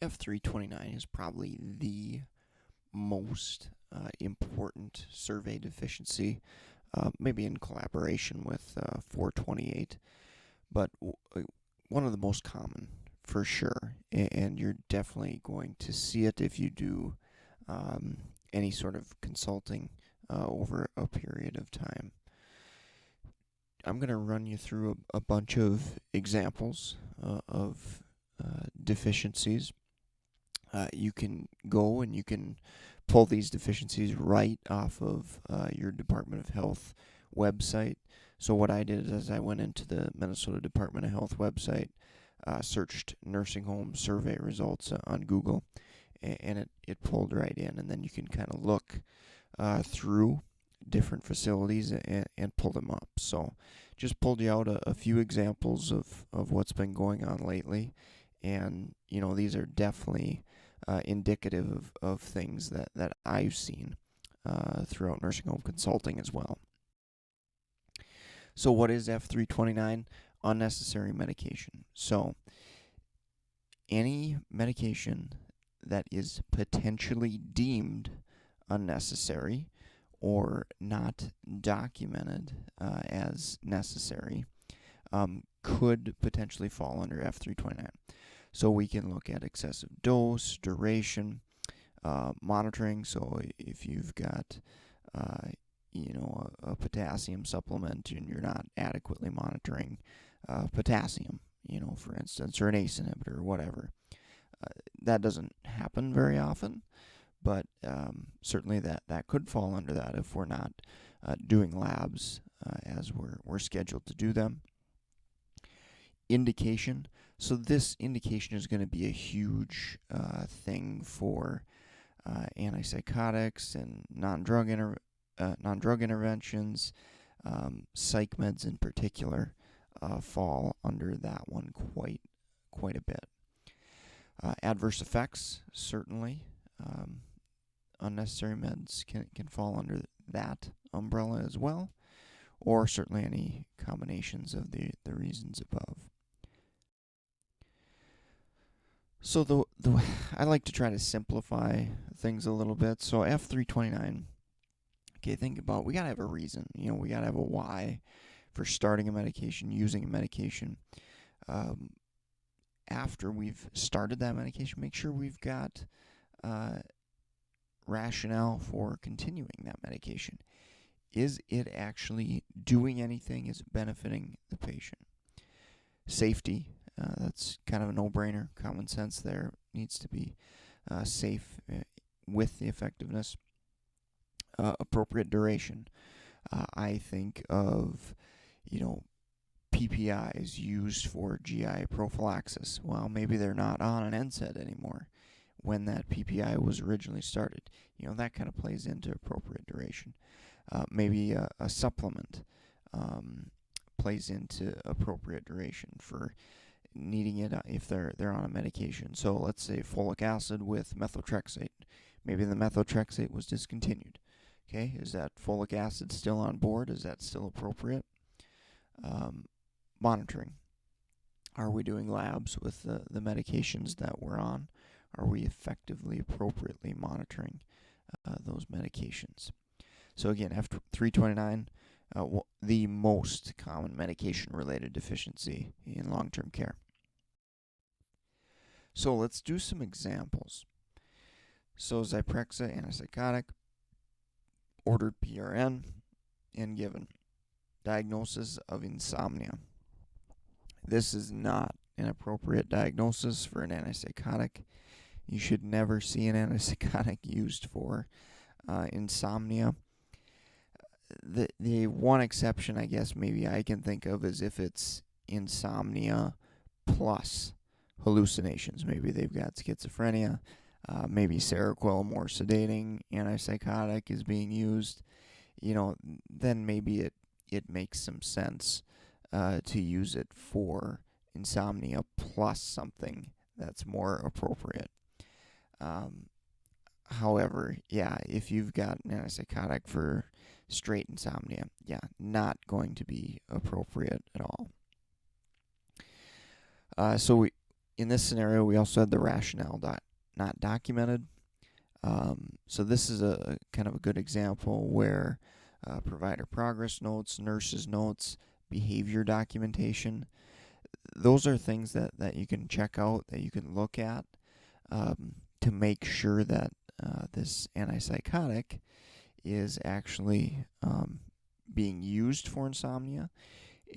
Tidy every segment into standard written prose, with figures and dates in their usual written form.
F329 is probably the most important survey deficiency, maybe in collaboration with 428, but one of the most common for sure. And you're definitely going to see it if you do any sort of consulting over a period of time. I'm going to run you through a bunch of examples of deficiencies. You can go and you can pull these deficiencies right off of your Department of Health website. So what I did is I went into the Minnesota Department of Health website, searched nursing home survey results on Google, and it pulled right in. And then you can kind of look through different facilities and pull them up. So just pulled you out a few examples of what's been going on lately. And, you know, these are definitely indicative of things that I've seen throughout nursing home consulting as well. So what is F329? Unnecessary medication. So any medication that is potentially deemed unnecessary or not documented as necessary could potentially fall under F329. So we can look at excessive dose, duration, monitoring. So if you've got, a potassium supplement and you're not adequately monitoring potassium, for instance, or an ACE inhibitor or whatever, that doesn't happen very often, but certainly that could fall under that if we're not doing labs as we're scheduled to do them. Indication. So this indication is going to be a huge thing for antipsychotics and non-drug interventions. Psych meds in particular fall under that one quite a bit. Adverse effects, certainly. Unnecessary meds can fall under that umbrella as well, or certainly any combinations of the reasons above. So I like to try to simplify things a little bit. So F329, okay, think about, we got to have a reason. We got to have a why for starting a medication, using a medication. After we've started that medication, make sure we've got rationale for continuing that medication. Is it actually doing anything? Is it benefiting the patient? Safety. That's kind of a no-brainer. Common sense there needs to be safe with the effectiveness. Appropriate duration. I think of, PPIs used for GI prophylaxis. Well, maybe they're not on an NSAID anymore when that PPI was originally started. That kind of plays into appropriate duration. Maybe a supplement plays into appropriate duration for needing it if they're on a medication. So let's say folic acid with methotrexate. Maybe the methotrexate was discontinued. Okay, is that folic acid still on board? Is that still appropriate? Monitoring. Are we doing labs with the medications that we're on? Are we effectively, appropriately monitoring those medications? So again, F329, the most common medication-related deficiency in long-term care. So let's do some examples. So Zyprexa, antipsychotic, ordered PRN, and given. Diagnosis of insomnia. This is not an appropriate diagnosis for an antipsychotic. You should never see an antipsychotic used for insomnia. The one exception, I guess, maybe I can think of is if it's insomnia plus hallucinations. Maybe they've got schizophrenia. Maybe Seroquel, more sedating antipsychotic, is being used. Then maybe it makes some sense to use it for insomnia plus something that's more appropriate. However, if you've got an antipsychotic for straight insomnia, not going to be appropriate at all. So In this scenario, we also had the rationale not documented. So this is a kind of a good example where provider progress notes, nurses notes, behavior documentation, those are things that you can check out, that you can look at to make sure that this antipsychotic is actually being used for insomnia.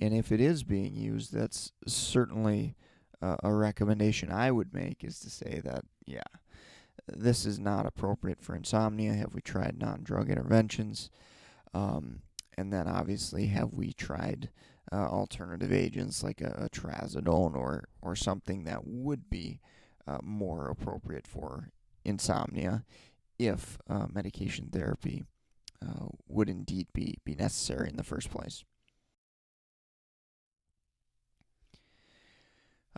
And if it is being used, that's certainly a recommendation I would make, is to say that, yeah, this is not appropriate for insomnia. Have we tried non-drug interventions? And then obviously, have we tried alternative agents like a trazodone or something that would be more appropriate for insomnia if medication therapy would indeed be necessary in the first place.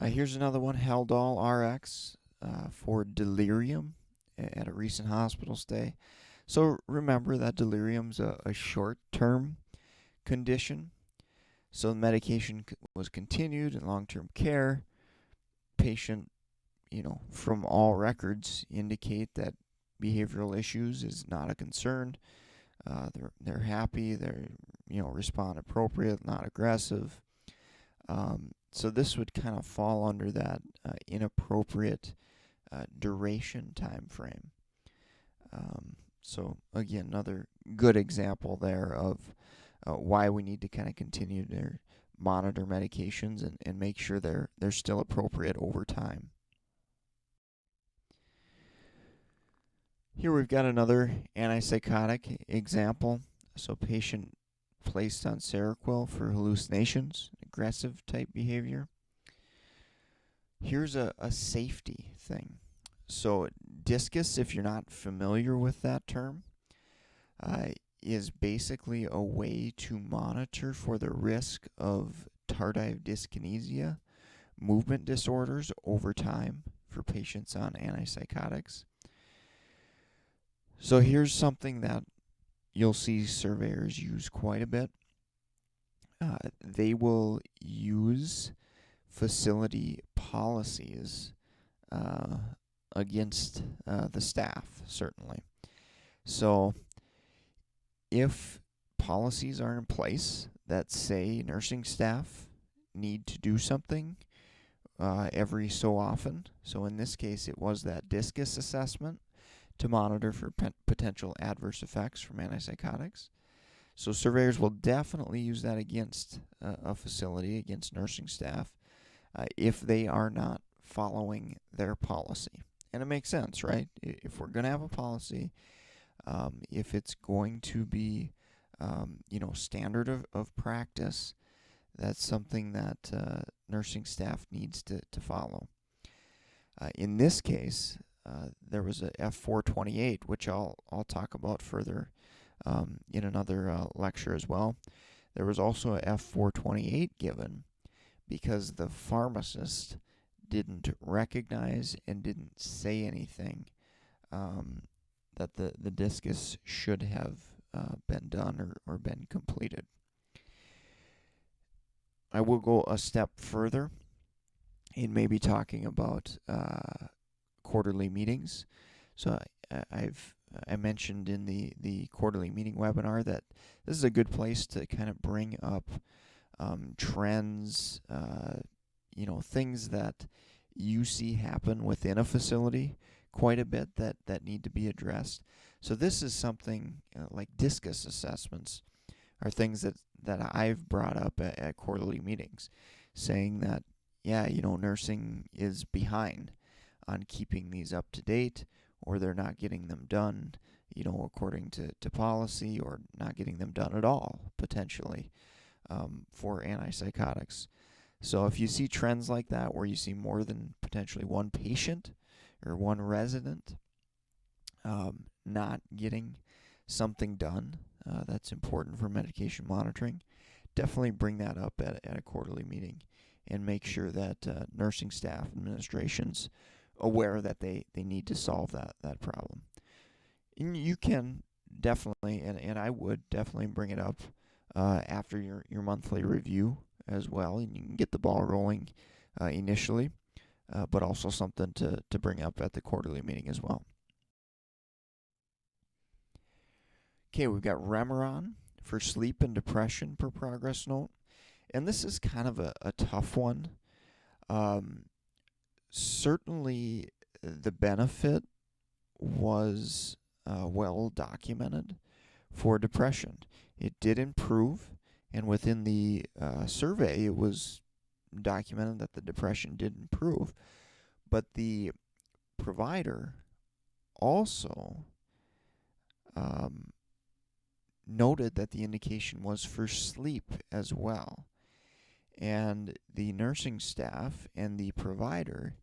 Here's another one, Haldol RX for delirium at a recent hospital stay. So remember that delirium's a short-term condition. So the medication was continued in long-term care. Patient, from all records indicate that behavioral issues is not a concern. They're happy. They're respond appropriate, not aggressive. So this would kind of fall under that inappropriate duration time frame. So again, another good example there of why we need to kind of continue to monitor medications and make sure they're still appropriate over time. Here we've got another antipsychotic example. So patient placed on Seroquel for hallucinations, aggressive type behavior. Here's a safety thing. So discus, if you're not familiar with that term, is basically a way to monitor for the risk of tardive dyskinesia, movement disorders over time for patients on antipsychotics. So here's something that you'll see surveyors use quite a bit. They will use facility policies against the staff, certainly. So if policies are in place that say nursing staff need to do something every so often, so in this case it was that discus assessment to monitor for potential adverse effects from antipsychotics. So surveyors will definitely use that against a facility, against nursing staff, if they are not following their policy. And it makes sense, right? If we're going to have a policy, if it's going to be, standard of practice, that's something that nursing staff needs to follow. In this case, there was a F329, which I'll talk about further in another lecture as well. There was also a F329 given because the pharmacist didn't recognize and didn't say anything that the discus should have been done or been completed. I will go a step further in maybe talking about quarterly meetings. So I mentioned in the quarterly meeting webinar that this is a good place to kind of bring up trends, things that you see happen within a facility quite a bit that need to be addressed. So this is something like discus assessments are things that I've brought up at quarterly meetings, saying that, nursing is behind on keeping these up to date, or they're not getting them done, according to policy, or not getting them done at all, potentially, for antipsychotics. So if you see trends like that, where you see more than potentially one patient or one resident not getting something done that's important for medication monitoring, definitely bring that up at a quarterly meeting and make sure that nursing staff, administration's aware that they need to solve that problem. And you can definitely, and I would definitely bring it up after your monthly review as well, and you can get the ball rolling initially. but also something to bring up at the quarterly meeting as well. Okay, we've got Remeron for sleep and depression per progress note. And this is kind of a tough one. Certainly, the benefit was well documented for depression. It did improve, and within the survey, it was documented that the depression did improve. But the provider also noted that the indication was for sleep as well. And the nursing staff and the provider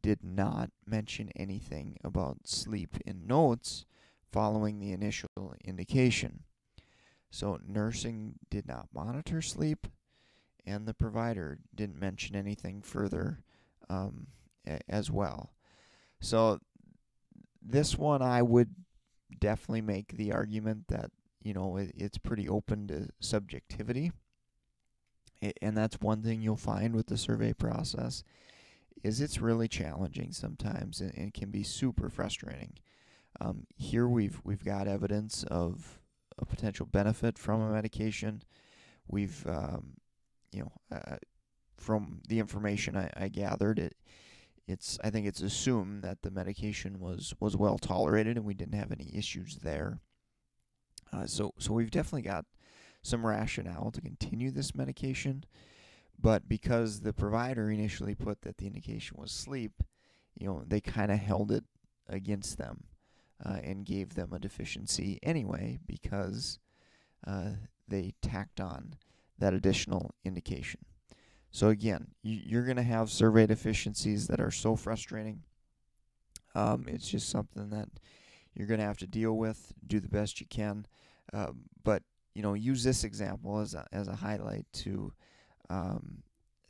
did not mention anything about sleep in notes following the initial indication. So nursing did not monitor sleep, and the provider didn't mention anything further as well. So this one, I would definitely make the argument that it's pretty open to subjectivity, and that's one thing you'll find with the survey process is it's really challenging sometimes and can be super frustrating. Here we've got evidence of a potential benefit from a medication. We've from the information I gathered, I think it's assumed that the medication was well tolerated and we didn't have any issues there. So we've definitely got some rationale to continue this medication, but because the provider initially put that the indication was sleep, they kind of held it against them and gave them a deficiency anyway because they tacked on that additional indication. So again, you're going to have survey deficiencies that are so frustrating. It's just something that you're going to have to deal with, do the best you can. But use this example as a highlight to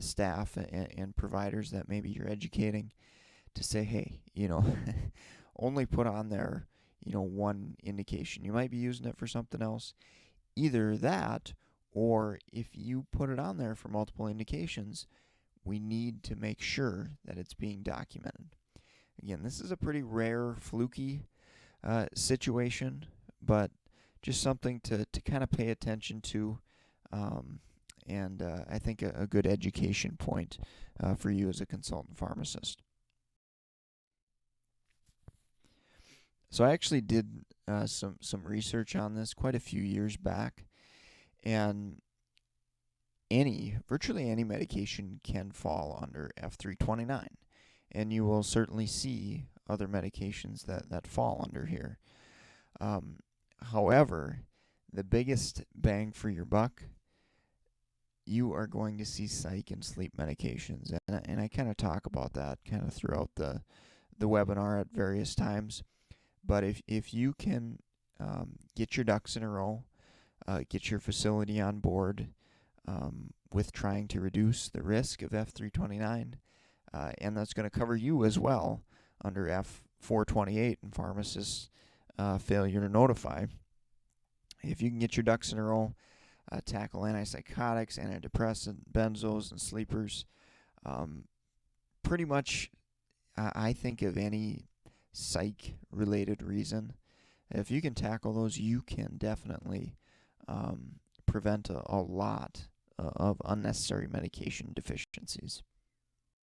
staff and providers that maybe you're educating to say, hey, only put on there, one indication. You might be using it for something else. Either that, or if you put it on there for multiple indications, we need to make sure that it's being documented. Again, this is a pretty rare, fluky situation, but just something to kind of pay attention to, and I think a good education point for you as a consultant pharmacist. So I actually did some research on this quite a few years back, and virtually any medication can fall under F329, and you will certainly see other medications that fall under here. However, the biggest bang for your buck, you are going to see psych and sleep medications, and I kind of talk about that kind of throughout the webinar at various times. But if you can get your ducks in a row, get your facility on board with trying to reduce the risk of F329, and that's going to cover you as well under F428 and pharmacist failure to notify. If you can get your ducks in a row, tackle antipsychotics, antidepressant, benzos, and sleepers, pretty much I think of any psych-related reason. If you can tackle those, you can definitely prevent a lot of unnecessary medication deficiencies.